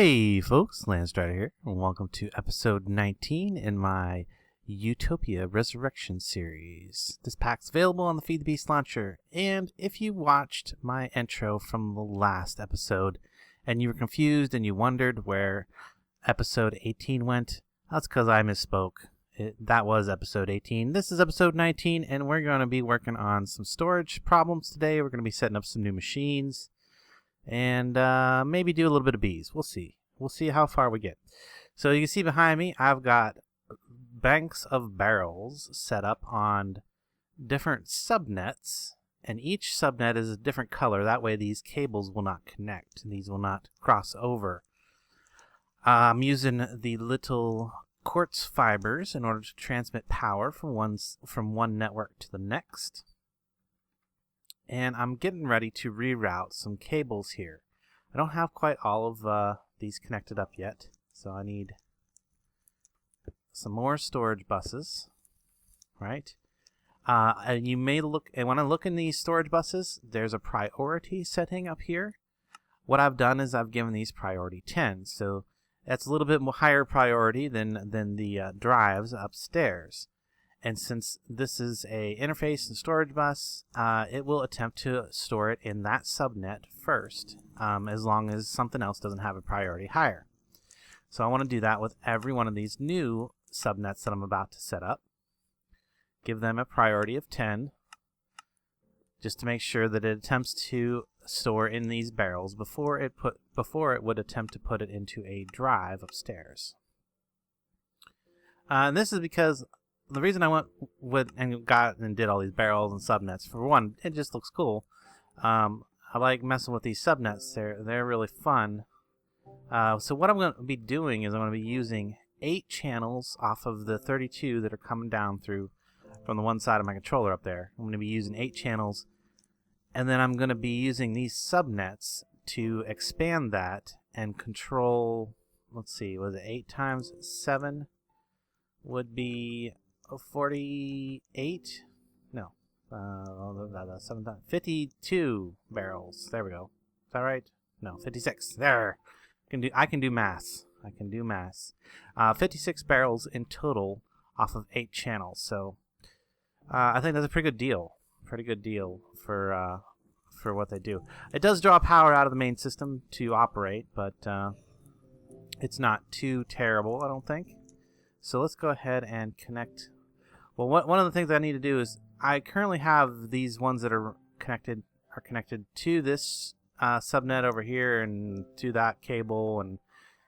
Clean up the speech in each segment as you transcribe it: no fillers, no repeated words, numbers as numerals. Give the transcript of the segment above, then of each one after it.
Hey folks, Landstryder here, and welcome to episode 19 in my Utopia Resurrection series. This pack's available on the Feed the Beast launcher, and if you watched my intro from the last episode and you were confused and you wondered where episode 18 went, that's because I misspoke. That was episode 18. This is episode 19, and we're going to be working on some storage problems today. We're going to be setting up some new machines. And maybe do a little bit of bees. We'll see. We'll see how far we get. So you can see behind me, I've got banks of barrels set up on different subnets. And each subnet is a different color. That way these cables will not connect. These will not cross over. I'm using the little quartz fibers in order to transmit power from one network to the next. And I'm getting ready to reroute some cables here. I don't have quite all of these connected up yet, so I need some more storage buses, right? And you may look, and when I look in these storage buses, there's a priority setting up here. What I've done is I've given these priority 10, so that's a little bit more higher priority than the drives upstairs. And since this is a interface and storage bus, it will attempt to store it in that subnet first, as long as something else doesn't have a priority higher. So I want to do that with every one of these new subnets that I'm about to set up. Give them a priority of 10, just to make sure that it attempts to store in these barrels before it would attempt to put it into a drive upstairs. And this is because the reason I went with and got and did all these barrels and subnets, for one, it just looks cool. I like messing with these subnets. They're really fun. So what I'm going to be doing is I'm going to be using 8 channels off of the 32 that are coming down through from the one side of my controller up there. I'm going to be using 8 channels, and then I'm going to be using these subnets to expand that and control. Let's see, was it 8 times 7 would be 48? No. 52 barrels. There we go. Is that right? No, 56. There. I can do math. 56 barrels in total off of 8 channels. So I think that's a pretty good deal. Pretty good deal for what they do. It does draw power out of the main system to operate, but it's not too terrible, I don't think. So let's go ahead and connect. Well, one of the things I need to do is I currently have these ones that are connected to this subnet over here and to that cable, and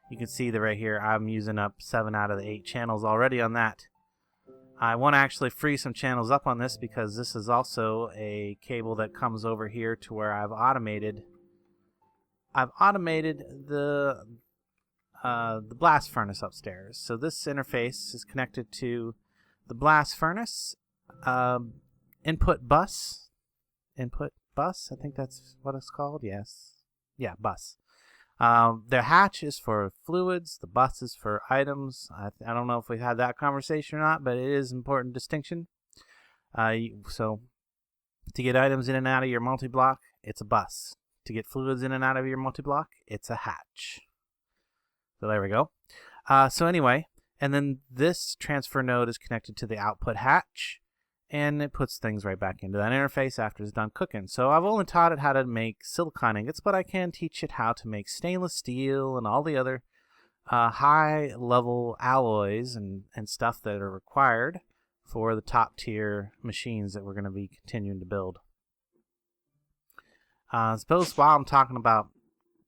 you can see that right here I'm using up 7 out of the 8 channels already on that. I want to actually free some channels up on this because this is also a cable that comes over here to where I've automated the blast furnace upstairs. So this interface is connected to the blast furnace input bus. I think that's what it's called. Yes. Yeah, bus. The hatch is for fluids. The bus is for items. I don't know if we've had that conversation or not, but it is an important distinction. So to get items in and out of your multi-block, it's a bus. To get fluids in and out of your multi-block, it's a hatch. So there we go. So anyway, and then this transfer node is connected to the output hatch, and it puts things right back into that interface after it's done cooking. So I've only taught it how to make silicon ingots, but I can teach it how to make stainless steel and all the other high-level alloys and stuff that are required for the top-tier machines that we're going to be continuing to build. Suppose while I'm talking about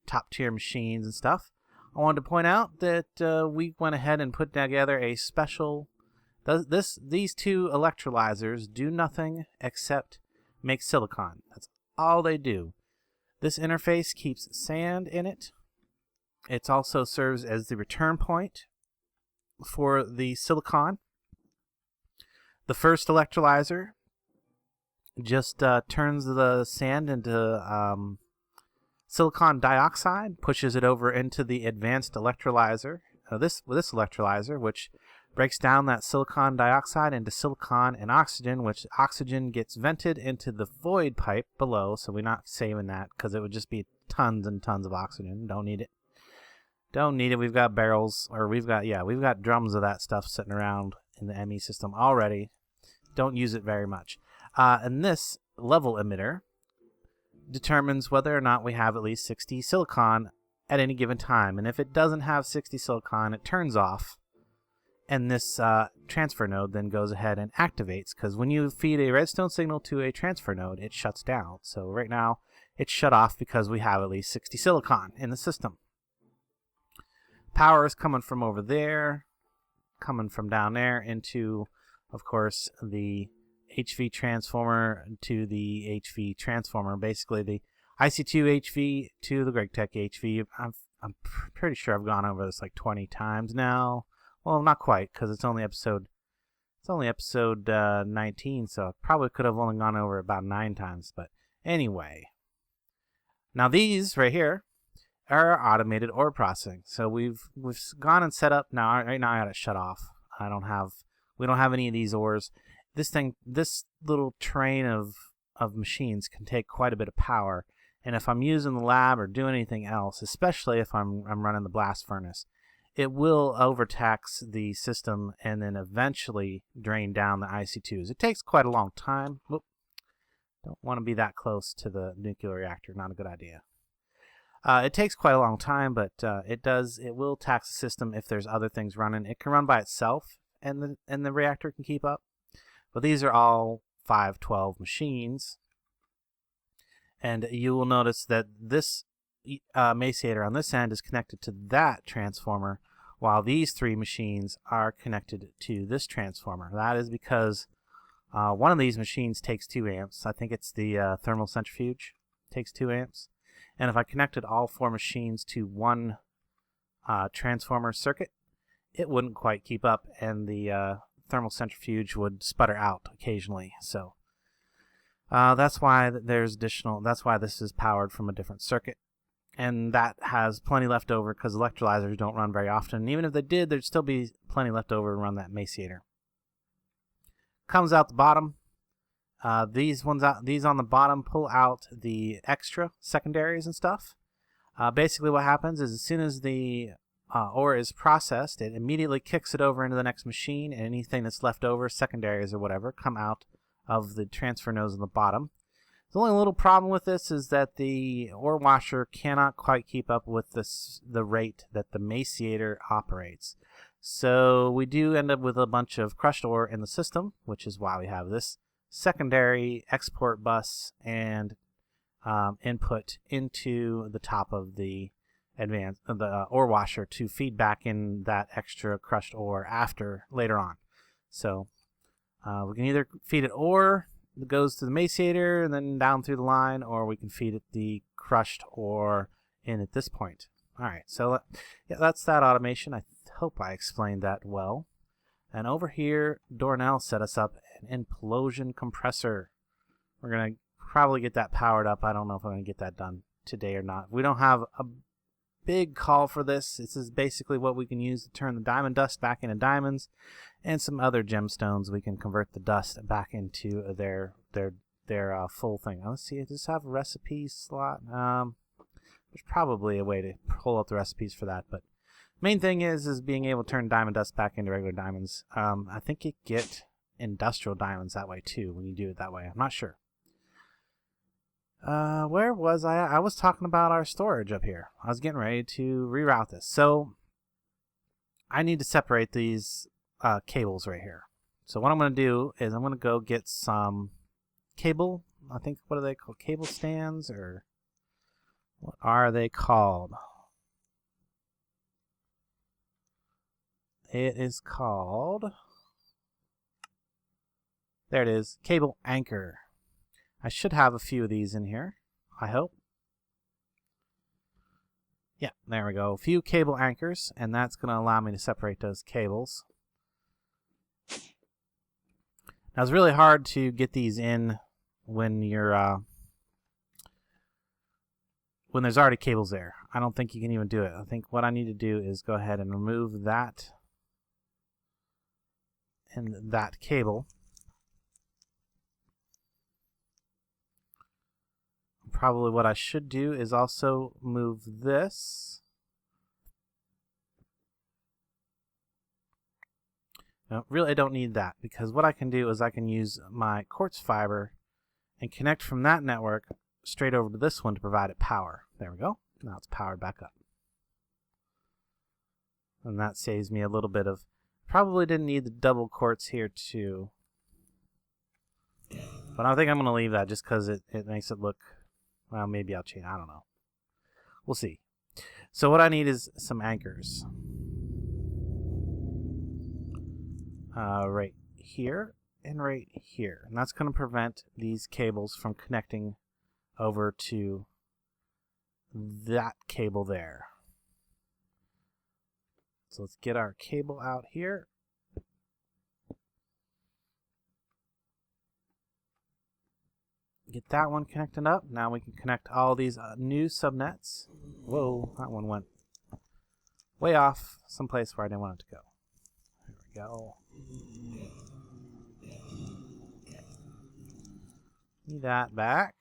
top-tier machines and stuff, I wanted to point out that we went ahead and put together a special. These 2 electrolyzers do nothing except make silicon. That's all they do. This interface keeps sand in it. It also serves as the return point for the silicon. The first electrolyzer just turns the sand into silicon dioxide, pushes it over into the advanced electrolyzer. This electrolyzer, which breaks down that silicon dioxide into silicon and oxygen, which oxygen gets vented into the void pipe below, so we're not saving that because it would just be tons and tons of oxygen. Don't need it. Don't need it. We've got barrels, or we've got drums of that stuff sitting around in the ME system already. Don't use it very much. And this level emitter determines whether or not we have at least 60 silicon at any given time. And if it doesn't have 60 silicon, it turns off. And this transfer node then goes ahead and activates, because when you feed a redstone signal to a transfer node, it shuts down. So right now, it's shut off because we have at least 60 silicon in the system. Power is coming from over there, coming from down there into, of course, the HV transformer to the HV transformer. Basically, the IC2 HV to the GregTech HV. I'm pretty sure I've gone over this like 20 times now. Well, not quite, because it's only episode 19, so I probably could have only gone over about 9 times. But anyway, now these right here are automated ore processing. So we've gone and set up. Now right now I got it shut off. We don't have any of these ores. This little train of machines can take quite a bit of power. And if I'm using the lab or doing anything else, especially if I'm running the blast furnace, it will overtax the system and then eventually drain down the IC2s. It takes quite a long time. Whoop. Don't want to be that close to the nuclear reactor. Not a good idea. It takes quite a long time, but it will tax the system if there's other things running. It can run by itself, and the reactor can keep up. But these are all 512 machines, and you will notice that this maciator on this end is connected to that transformer, while these 3 machines are connected to this transformer. That is because one of these machines takes 2 amps. I think it's the thermal centrifuge. Takes 2 amps. And if I connected all 4 machines to one transformer circuit, it wouldn't quite keep up, and the thermal centrifuge would sputter out occasionally. So that's why that's why this is powered from a different circuit. And that has plenty left over, because electrolyzers don't run very often. And even if they did, there'd still be plenty left over to run that maciator. Comes out the bottom. These on the bottom pull out the extra secondaries and stuff. Basically what happens is as soon as the ore is processed, it immediately kicks it over into the next machine, and anything that's left over, secondaries or whatever, come out of the transfer nodes on the bottom. The only little problem with this is that the ore washer cannot quite keep up with the rate that the maciator operates. So we do end up with a bunch of crushed ore in the system, which is why we have this secondary export bus and input into the top of the ore washer to feed back in that extra crushed ore later on. So we can either feed it ore that goes to the maciator and then down through the line, or we can feed it the crushed ore in at this point. All right, so yeah, that's that automation. I hope I explained that well. And over here, Dornell set us up an implosion compressor. We're going to probably get that powered up. I don't know if I'm going to get that done today or not. We don't have a big call for this. This is basically what we can use to turn the diamond dust back into diamonds, and some other gemstones. We can convert the dust back into their full thing. Now, let's see. Does this have a recipe slot? There's probably a way to pull out the recipes for that, but main thing is being able to turn diamond dust back into regular diamonds. I think you get industrial diamonds that way too when you do it that way. I'm not sure. Where was I? I was talking about our storage up here. I was getting ready to reroute this. So I need to separate these cables right here. So what I'm going to do is I'm going to go get some cable. I think, what are they called? Cable stands, or what are they called? It is called, there it is, cable anchor. I should have a few of these in here, I hope. Yeah, there we go. A few cable anchors, and that's going to allow me to separate those cables. Now, it's really hard to get these in when you're when there's already cables there. I don't think you can even do it. I think what I need to do is go ahead and remove that and that cable. Probably what I should do is also move this No, really I don't need that, because what I can do is I can use my quartz fiber and connect from that network straight over to this one to provide it power. There we go. Now it's powered back up. And that saves me a little bit of, probably didn't need the double quartz here too. But I think I'm going to leave that just because it makes it look, well, maybe I'll change, I don't know. We'll see. So what I need is some anchors. Right here and right here. And that's going to prevent these cables from connecting over to that cable there. So let's get our cable out here. Get that one connected up. Now we can connect all these new subnets. Whoa, that one went way off someplace where I didn't want it to go. There we go. Okay. Need that back.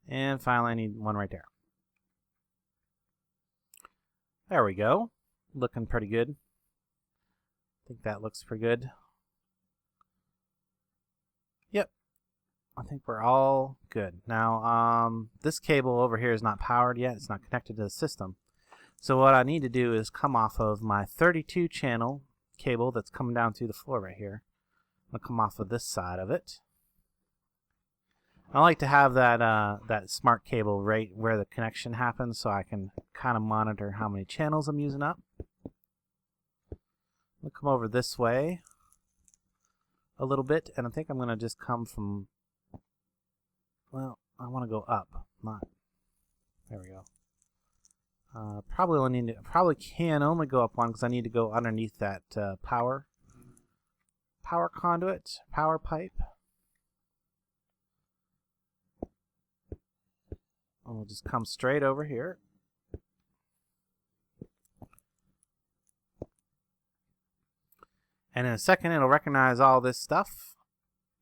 And finally I need one right there. There we go. Looking pretty good. I think that looks pretty good. Yep. I think we're all good. Now, this cable over here is not powered yet. It's not connected to the system. So what I need to do is come off of my 32 channel cable that's coming down through the floor right here. I'll come off of this side of it. I like to have that that smart cable right where the connection happens, so I can kind of monitor how many channels I'm using up. I'll come over this way a little bit, and I think I'm going to just come from, well, I want to go up, not, there we go. Probably can only go up one because I need to go underneath that power conduit, power pipe. And we'll just come straight over here. And in a second it'll recognize all this stuff,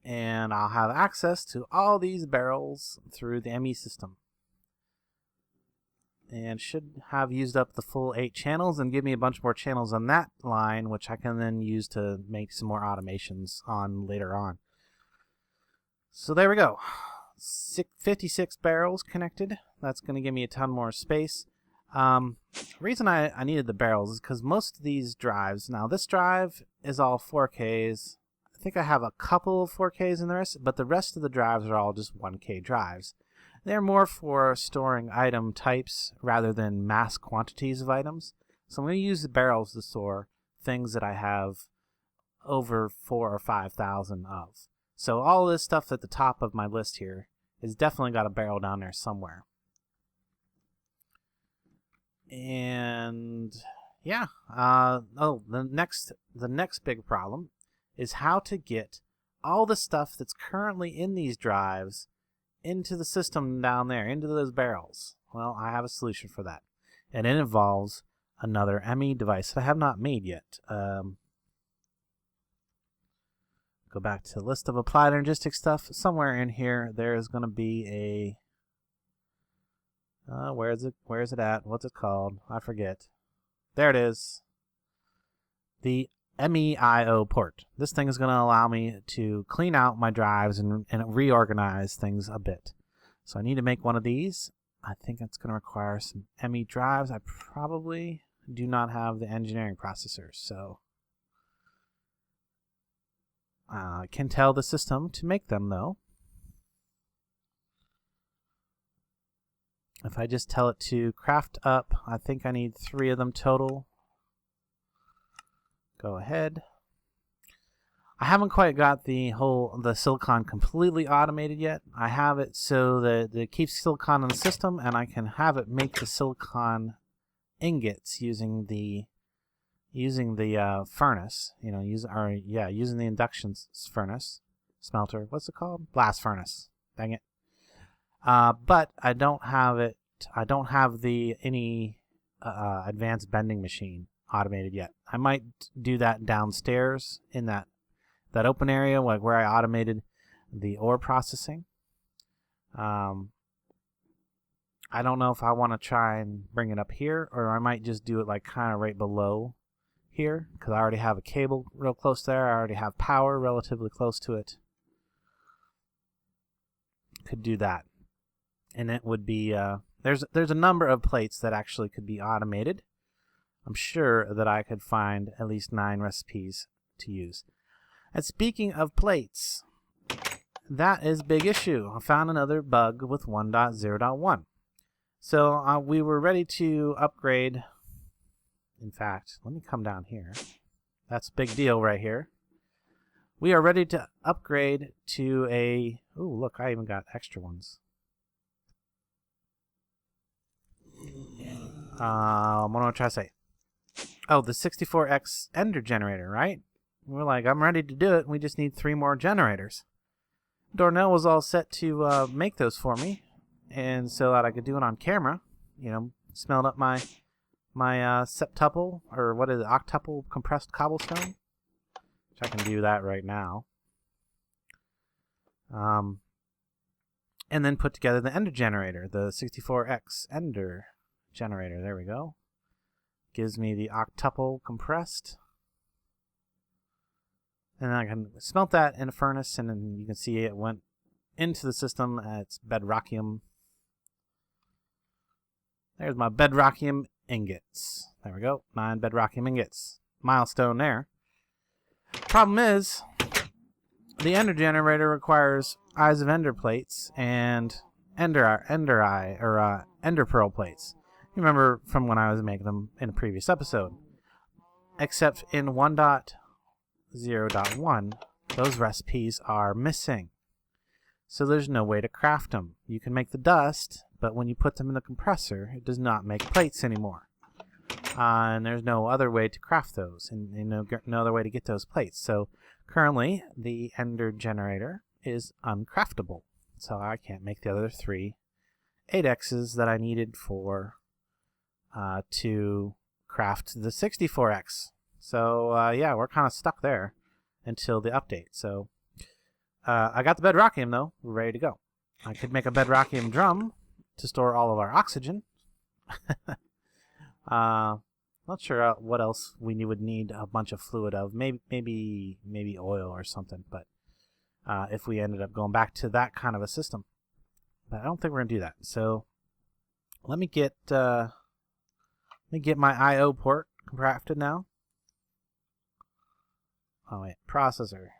and I'll have access to all these barrels through the ME system. And should have used up the full 8 channels and give me a bunch more channels on that line, which I can then use to make some more automations on later on. So there we go. 56 barrels connected. That's going to give me a ton more space. The reason I needed the barrels is because most of these drives, now this drive is all 4Ks. I think I have a couple of 4Ks in the rest, but the rest of the drives are all just 1K drives. They're more for storing item types rather than mass quantities of items. So I'm going to use the barrels to store things that I have over 4,000 or 5,000 of. So all this stuff at the top of my list here has definitely got a barrel down there somewhere. And yeah, the next big problem is how to get all the stuff that's currently in these drives into the system down there, into those barrels. Well, I have a solution for that, and it involves another ME device that I have not made yet. Go back to the list of applied energistic stuff. Somewhere in here there is going to be a where is it at? What's it called? I forget. There it is. The MEIO port. This thing is going to allow me to clean out my drives and reorganize things a bit. So I need to make one of these. I think it's going to require some ME drives. I probably do not have the engineering processors, so I can tell the system to make them, though. If I just tell it to craft up, I think I need 3 of them total. Go ahead. I haven't quite got the silicon completely automated yet. I have it so that it keeps silicon in the system, and I can have it make the silicon ingots using the furnace. You know, using the induction furnace, smelter. What's it called? Blast furnace. Dang it. But I don't have it. I don't have any advanced bending machine automated yet. I might do that downstairs in that open area, like where I automated the ore processing. I don't know if I want to try and bring it up here, or I might just do it like kind of right below here because I already have a cable real close there. I already have power relatively close to it. Could do that. And it would be, there's a number of plates that actually could be automated. I'm sure that I could find at least 9 recipes to use. And speaking of plates, that is a big issue. I found another bug with 1.0.1. So we were ready to upgrade. In fact, let me come down here. That's a big deal right here. We are ready to upgrade to a... Ooh, look, I even got extra ones. What am I trying to say? Oh, the 64X Ender generator, right? We're like, I'm ready to do it. We just need 3 more generators. Darnell was all set to make those for me, and so that I could do it on camera. You know, smelled up my septuple, or what is it, octuple compressed cobblestone. Which I can do that right now. And then put together the Ender generator, the 64X Ender generator. There we go. Gives me the octuple compressed. And then I can smelt that in a furnace, and then you can see it went into the system. It's bedrockium. There's my bedrockium ingots. There we go. 9 bedrockium ingots. Milestone there. Problem is, the Ender generator requires Eyes of Ender plates and Ender Pearl plates. You remember from when I was making them in a previous episode. Except in 1.0.1, those recipes are missing. So there's no way to craft them. You can make the dust, but when you put them in the compressor, it does not make plates anymore. And there's no other way to craft those, and no other way to get those plates. So currently, the Ender generator is uncraftable. So I can't make the other 3 8Xs that I needed for to craft the 64X. So yeah, we're kind of stuck there until the update. So I got the bedrockium though. We're ready to go. I could make a bedrockium drum to store all of our oxygen. Not sure what else we would need a bunch of fluid of. Maybe oil or something. But if we ended up going back to that kind of a system, but I don't think we're gonna do that. So let me get my I/O port crafted now. Oh wait, processor.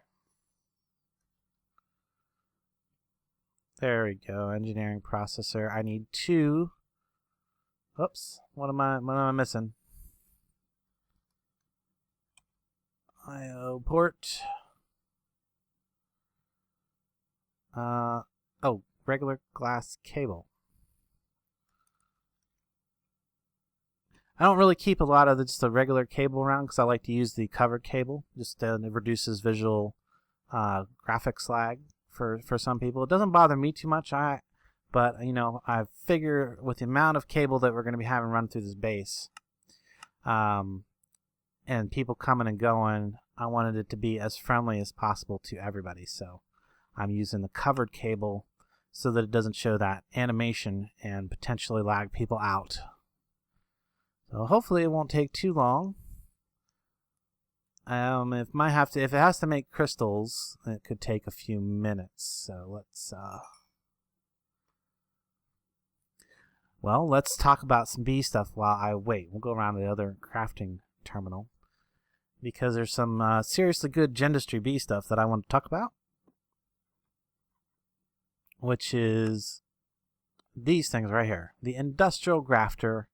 There we go, engineering processor. I need 2. Oops, what am I missing? I/O port. Oh, regular glass cable. I don't really keep a lot of just the regular cable around because I like to use the covered cable. Just it reduces visual graphics lag for some people. It doesn't bother me too much. But you know, I figure with the amount of cable that we're going to be having run through this base, and people coming and going, I wanted it to be as friendly as possible to everybody. So I'm using the covered cable so that it doesn't show that animation and potentially lag people out. So hopefully it won't take too long. If it has to make crystals, it could take a few minutes. So let's talk about some bee stuff while I wait. We'll go around to the other crafting terminal because there's some seriously good Gendustry bee stuff that I want to talk about, which is these things right here: the Industrial Grafter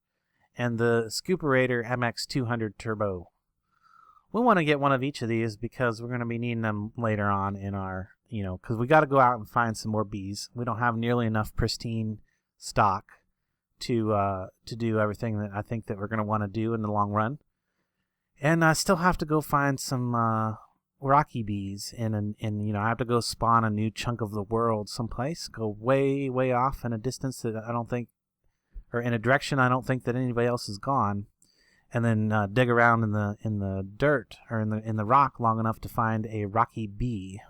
and the Scooperator MX200 Turbo. We want to get one of each of these because we're going to be needing them later on in our, because we got to go out and find some more bees. We don't have nearly enough pristine stock to do everything that I think that we're going to want to do in the long run. And I still have to go find some rocky bees, and I have to go spawn a new chunk of the world someplace, go way, way off in a distance that I don't think, or in a direction I don't think that anybody else has gone, and then dig around in the dirt or in the rock long enough to find a rocky bee.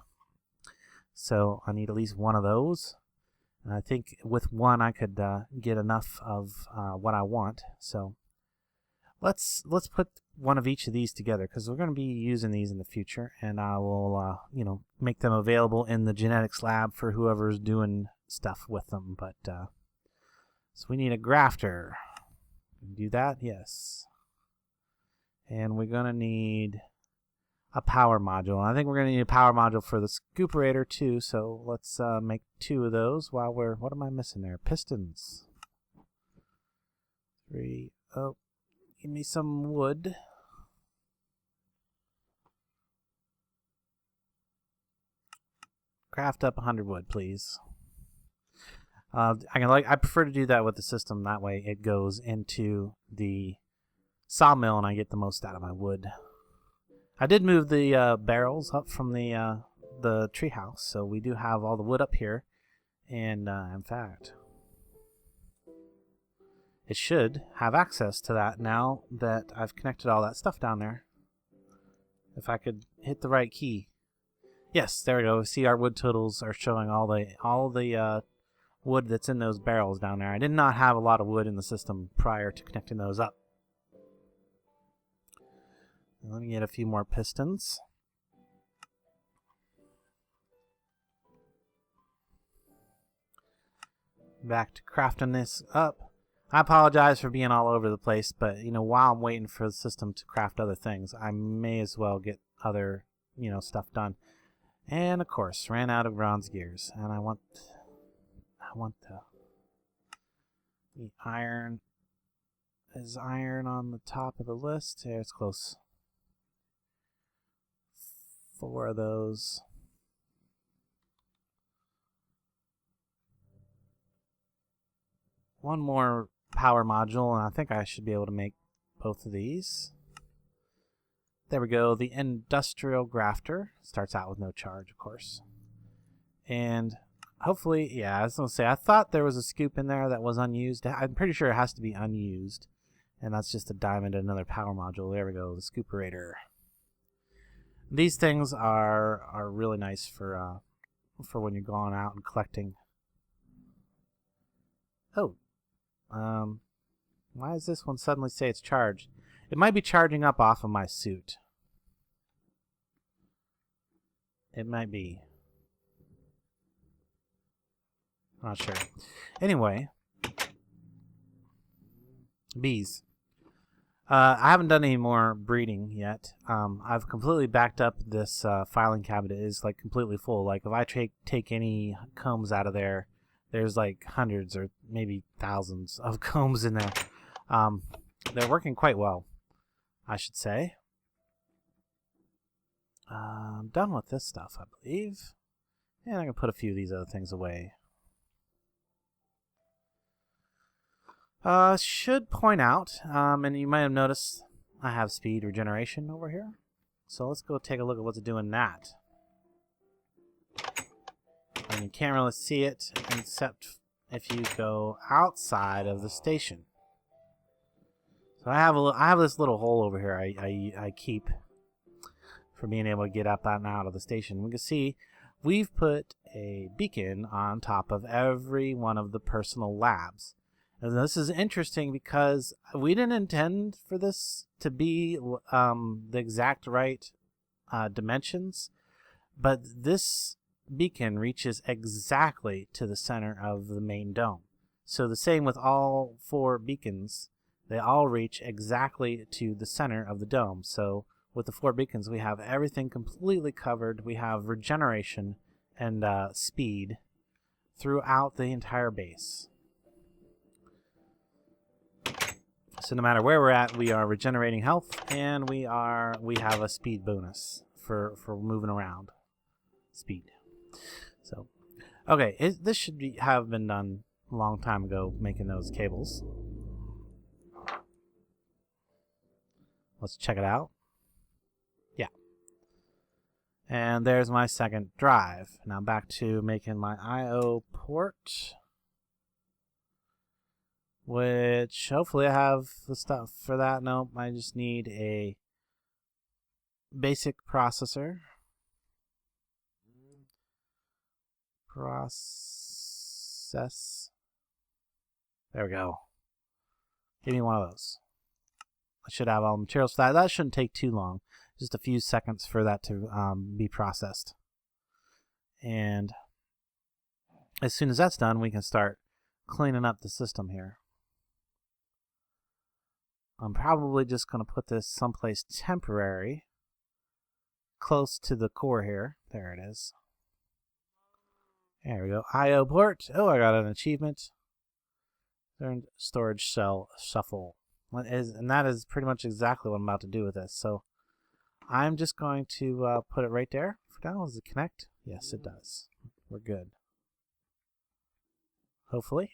So I need at least one of those. And I think with one I could get enough of what I want. So let's put one of each of these together because we're going to be using these in the future, and I will make them available in the genetics lab for whoever's doing stuff with them. But so we need a grafter. Do that, yes. And we're going to need a power module. I think we're going to need a power module for the scooperator too, so let's make 2 of those while we're... What am I missing there? Pistons. 3. Oh, give me some wood. Craft up 100 wood, please. I prefer to do that with the system. That way it goes into the sawmill and I get the most out of my wood. I did move the barrels up from the treehouse, so we do have all the wood up here. And in fact, it should have access to that now that I've connected all that stuff down there. If I could hit the right key. Yes, there we go. See, our wood totals are showing all the wood that's in those barrels down there. I did not have a lot of wood in the system prior to connecting those up. Let me get a few more pistons. Back to crafting this up. I apologize for being all over the place, but while I'm waiting for the system to craft other things, I may as well get other stuff done. And of course, ran out of bronze gears, and I want the iron. Is iron on the top of the list? Yeah, it's close. 4 of those. One more power module, and I think I should be able to make both of these. There we go. The industrial grafter starts out with no charge, of course. And hopefully, yeah, I was going to say, I thought there was a scoop in there that was unused. I'm pretty sure it has to be unused. And that's just a diamond and another power module. There we go, the scooperator. These things are really nice for when you're going out and collecting. Oh, why does this one suddenly say it's charged? It might be charging up off of my suit. It might be. Not sure. Anyway, bees. I haven't done any more breeding yet. I've completely backed up this filing cabinet. It is like completely full. Like if I take any combs out of there, there's like hundreds or maybe thousands of combs in there. They're working quite well, I should say. I'm done with this stuff, I believe. And I can put a few of these other things away. Should point out, and you might have noticed I have speed regeneration over here. So let's go take a look at what's doing that. And you can't really see it except if you go outside of the station. So I have this little hole over here I keep for being able to get up and out of the station. We can see we've put a beacon on top of every one of the personal labs. And this is interesting because we didn't intend for this to be the exact right dimensions, but this beacon reaches exactly to the center of the main dome. So the same with all 4 beacons, they all reach exactly to the center of the dome. So with the 4 beacons, we have everything completely covered. We have regeneration and speed throughout the entire base. So no matter where we're at, we are regenerating health, and we have a speed bonus for moving around. Speed. So, okay, this should have been done a long time ago, making those cables. Let's check it out. Yeah. And there's my second drive. Now back to making my I/O port, which hopefully I have the stuff for that. Nope, I just need a basic processor. Process. There we go. Give me one of those. I should have all the materials for that. That shouldn't take too long. Just a few seconds for that to be processed. And as soon as that's done, we can start cleaning up the system here. I'm probably just going to put this someplace temporary, close to the core here. There it is. There we go. I/O port. Oh, I got an achievement. Storage cell shuffle. And that is pretty much exactly what I'm about to do with this. So I'm just going to put it right there for now. Does it connect? Yes, it does. We're good. Hopefully.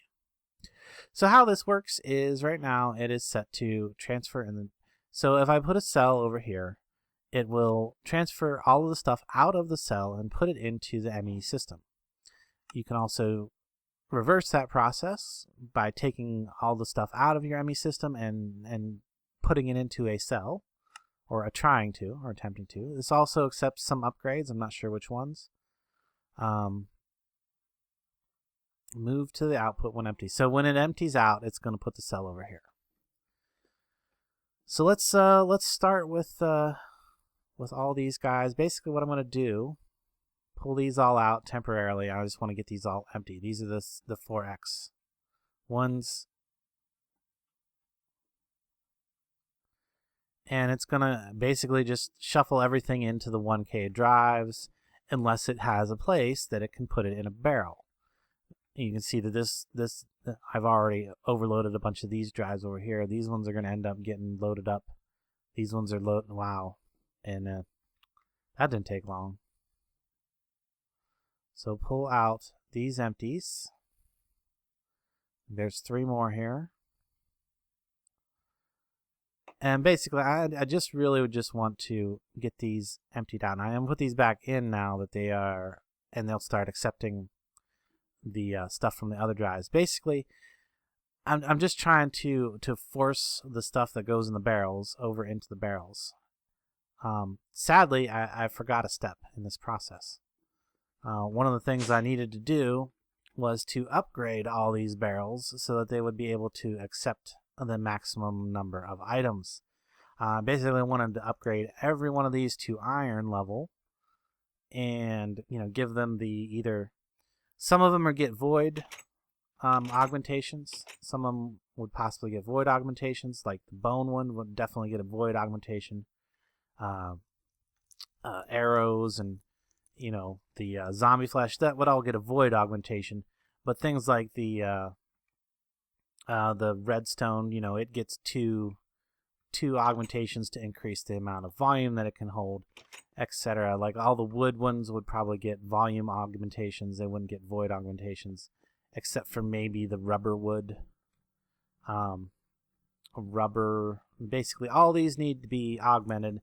So how this works is right now it is set to transfer. And so if I put a cell over here, it will transfer all of the stuff out of the cell and put it into the ME system. You can also reverse that process by taking all the stuff out of your ME system and putting it into a cell, or attempting to. This also accepts some upgrades. I'm not sure which ones. Move to the output when empty. So when it empties out, it's going to put the cell over here. So let's start with all these guys. Basically, what I'm going to do, pull these all out temporarily. I just want to get these all empty. These are the 4X ones. And it's going to basically just shuffle everything into the 1K drives unless it has a place that it can put it in a barrel. You can see that I've already overloaded a bunch of these drives over here. These ones are going to end up getting loaded up. These ones are loaded. Wow. And that didn't take long. So pull out these empties. There's 3 more here. And basically, I just really would just want to get these emptied out. And I'm going to put these back in now that they are, and they'll start accepting the stuff from the other drives. Basically, I'm just trying to force the stuff that goes in the barrels over into the barrels. Sadly, I forgot a step in this process. One of the things I needed to do was to upgrade all these barrels so that they would be able to accept the maximum number of items. Basically, I wanted to upgrade every one of these to iron level, and give them the either. Some of them get void augmentations. Some of them would possibly get void augmentations. Like the bone one would definitely get a void augmentation. Arrows and the zombie flesh, that would all get a void augmentation. But things like the redstone, it gets two augmentations to increase the amount of volume that it can hold, etc. Like all the wood ones would probably get volume augmentations. They wouldn't get void augmentations, except for maybe the rubber wood. Rubber, basically all these need to be augmented,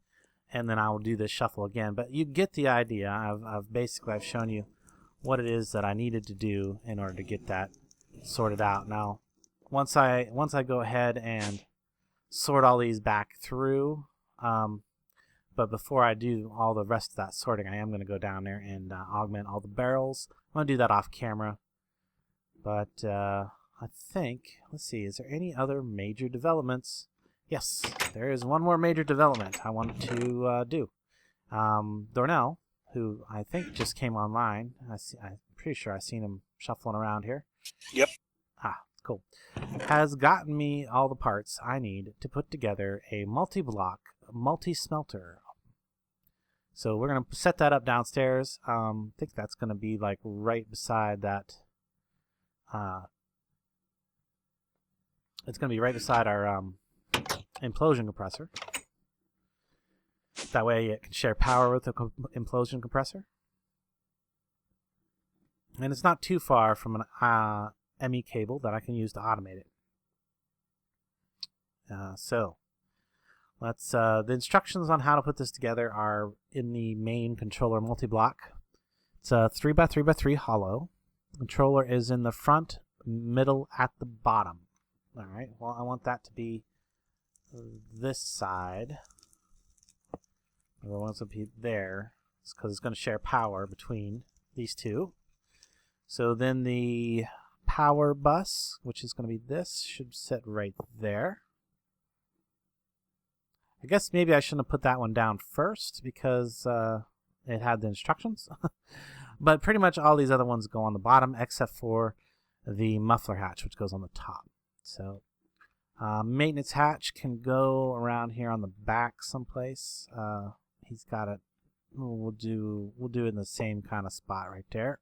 and then I will do this shuffle again. But you get the idea. I've shown you what it is that I needed to do in order to get that sorted out. Now, once I go ahead and sort all these back through, but before I do all the rest of that sorting, I am going to go down there and augment all the barrels. I'm going to do that off camera. But I think, let's see, is there any other major developments? Yes, there is one more major development I want to do. Dornell, who I think just came online, I'm pretty sure I've seen him shuffling around here. Yep. Cool. Has gotten me all the parts I need to put together a multi-block, multi-smelter. So we're going to set that up downstairs. I think that's going to be like right beside that. It's going to be right beside our implosion compressor. That way it can share power with the implosion compressor. And it's not too far from an ME cable that I can use to automate it. So let's the instructions on how to put this together are in the main controller multi-block. It's a 3x3x3 hollow. The controller is in the front, middle, at the bottom. All right. Well, I want that to be this side. The ones to be there, because it's going to share power between these two. So then the power bus, which is going to be this, should sit right there. I guess maybe I shouldn't have put that one down first because it had the instructions. But pretty much all these other ones go on the bottom except for the muffler hatch, which goes on the top. So maintenance hatch can go around here on the back someplace. He's got it. We'll do it in the same kind of spot right there.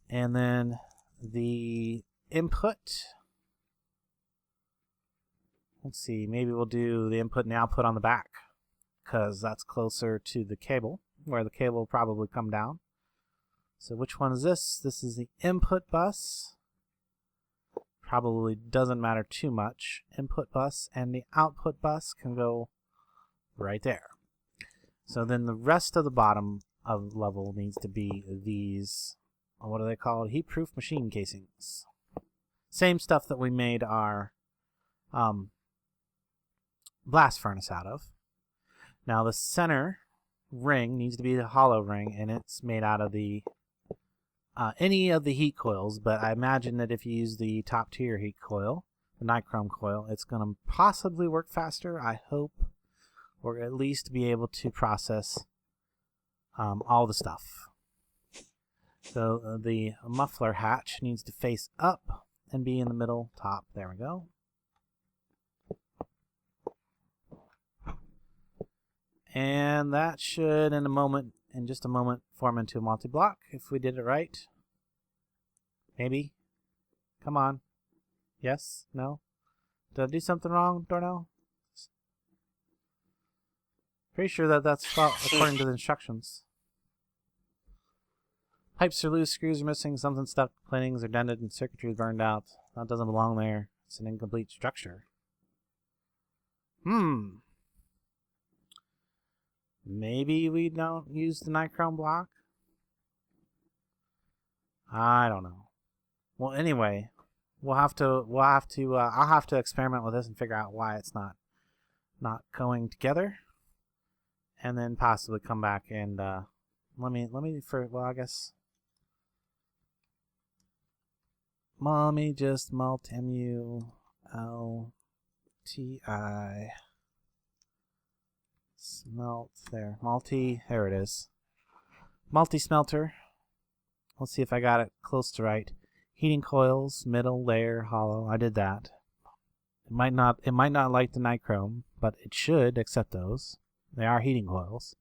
And then the input. Let's see, maybe we'll do the input and the output on the back because that's closer to the cable, where the cable will probably come down. So which one is this? This is the input bus. Probably doesn't matter too much. Input bus and the output bus can go right there. So then the rest of the bottom of the level needs to be these, what are they called? Heat-proof machine casings. Same stuff that we made our blast furnace out of. Now the center ring needs to be the hollow ring, and it's made out of the any of the heat coils, but I imagine that if you use the top tier heat coil, the nichrome coil, it's going to possibly work faster, I hope, or at least be able to process all the stuff. So the muffler hatch needs to face up and be in the middle top. There we go. And that should, in just a moment, form into a multi-block if we did it right. Maybe. Come on. Yes? No? Did I do something wrong, Darnell? Pretty sure that that's according to the instructions. Pipes are loose, screws are missing, something stuck, planings are dented, and circuitry is burned out. That doesn't belong there. It's an incomplete structure. Maybe we don't use the nichrome block? I don't know. Well, anyway, I'll have to experiment with this and figure out why it's not going together, and then possibly come back and let me just there it is. Multi-smelter. Let's see if I got it close to right. Heating coils, middle layer, hollow. I did that. It might not like the nichrome, but it should accept those. They are heating coils.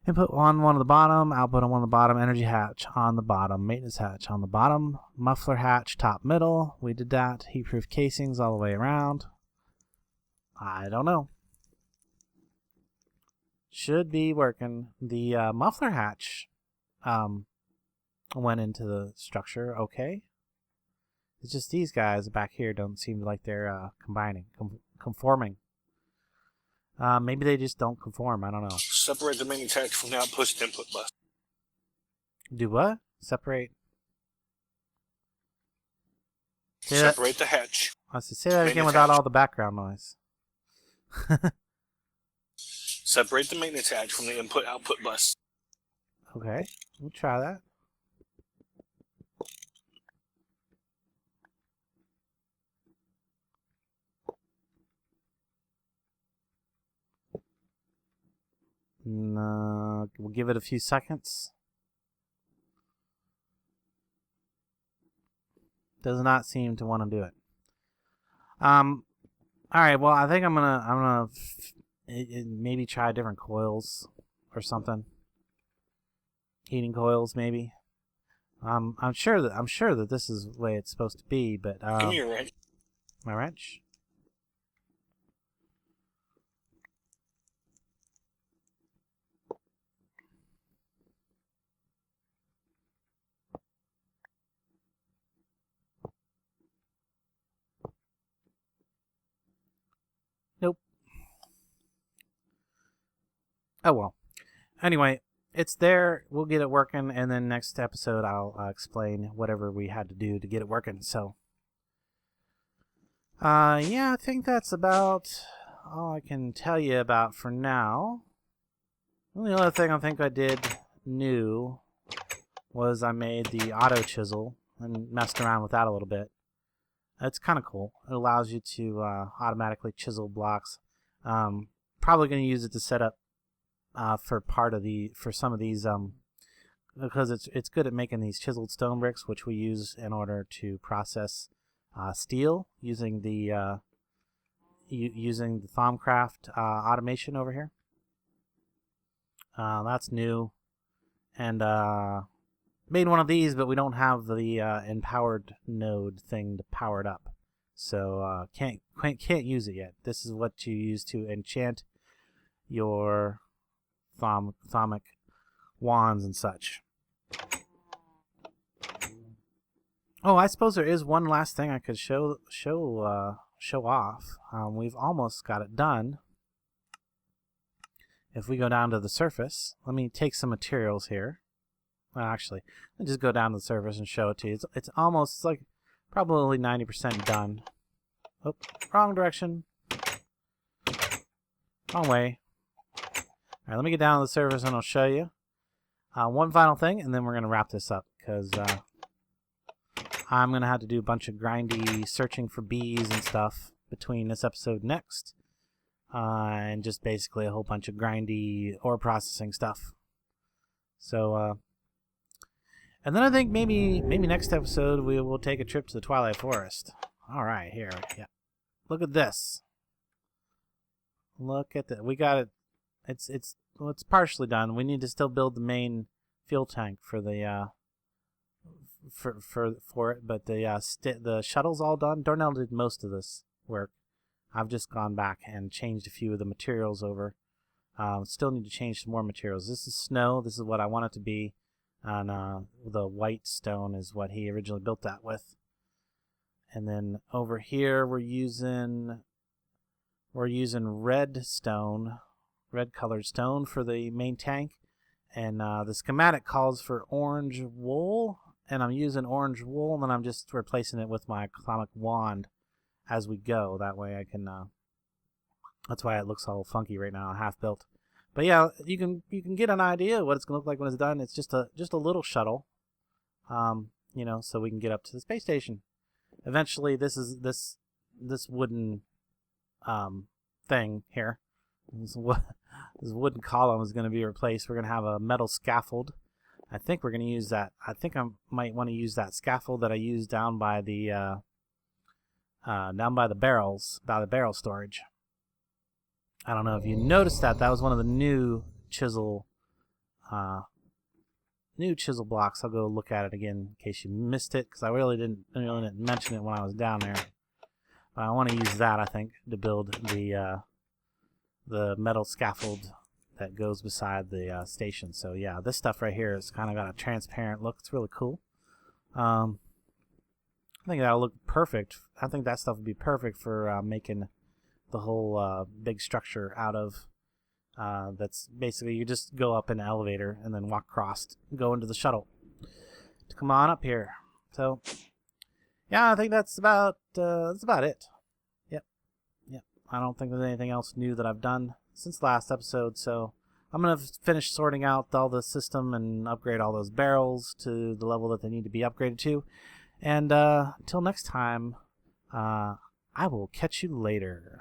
Input on one on the bottom, output on one on the bottom, energy hatch on the bottom, maintenance hatch on the bottom, muffler hatch top middle. We did that. Heat-proof casings all the way around. I don't know. Should be working. The muffler hatch went into the structure okay. It's just these guys back here don't seem like they're conforming. Maybe they just don't conform. I don't know. Separate the main hatch from the output and input bus. Do what? Separate. Separate the hatch. Say that again without all the background noise. Separate the maintenance hatch from the input-output bus. Okay, we'll try that. We'll give it a few seconds. Does not seem to want to do it. All right. Well, I think I'm gonna maybe try different coils or something. Heating coils, maybe. I'm sure that this is the way it's supposed to be, but give me your wrench. My wrench. Nope. Oh well. Anyway, it's there. We'll get it working, and then next episode I'll explain whatever we had to do to get it working. So, yeah, I think that's about all I can tell you about for now. The only other thing I think I did new was I made the auto chisel and messed around with that a little bit. It's kind of cool. It allows you to automatically chisel blocks. Probably going to use it to set up for some of these because it's good at making these chiseled stone bricks, which we use in order to process steel using the Thaumcraft automation over here. That's new, and made one of these, but we don't have the empowered node thing to power it up, so can't use it yet. This is what you use to enchant your thaumic wands and such. Oh, I suppose there is one last thing I could show off. We've almost got it done. If we go down to the surface, let me take some materials here. Well, actually, I'll just go down to the surface and show it to you. It's like probably 90% done. Oh, wrong direction. Wrong way. All right, let me get down to the surface and I'll show you. One final thing, and then we're going to wrap this up, because I'm going to have to do a bunch of grindy searching for bees and stuff between this episode and next. And just basically a whole bunch of grindy ore processing stuff. So, and then I think maybe next episode we will take a trip to the Twilight Forest. All right, here, yeah. Look at this. Look at that. We got it. It's partially done. We need to still build the main fuel tank for the for it, but the shuttle's all done. Darnell did most of this work. I've just gone back and changed a few of the materials over. Still need to change some more materials. This is snow. This is what I want it to be. And the white stone is what he originally built that with. And then over here we're using red stone, red colored stone for the main tank. And the schematic calls for orange wool, and I'm using orange wool, and then I'm just replacing it with my Thaumic wand as we go. That way I can that's why it looks all funky right now, half built. But yeah, you can get an idea of what it's gonna look like when it's done. It's just a little shuttle, you know, so we can get up to the space station. Eventually, this wooden thing here, this wooden column is going to be replaced. We're going to have a metal scaffold. I think we're going to use that. I think I might want to use that scaffold that I used down by the barrels, by the barrel storage. I don't know if you noticed that. That was one of the new chisel blocks. I'll go look at it again in case you missed it, because I really didn't mention it when I was down there. But I want to use that, I think, to build the metal scaffold that goes beside the station. So yeah, this stuff right here has kind of got a transparent look. It's really cool. I think that'll look perfect. I think that stuff would be perfect for making the whole big structure out of. That's basically, you just go up in an elevator and then walk across, go into the shuttle to come on up here. So yeah, I think that's about it. Yep. I don't think there's anything else new that I've done since last episode. So I'm gonna finish sorting out all the system and upgrade all those barrels to the level that they need to be upgraded to. And until next time, I will catch you later.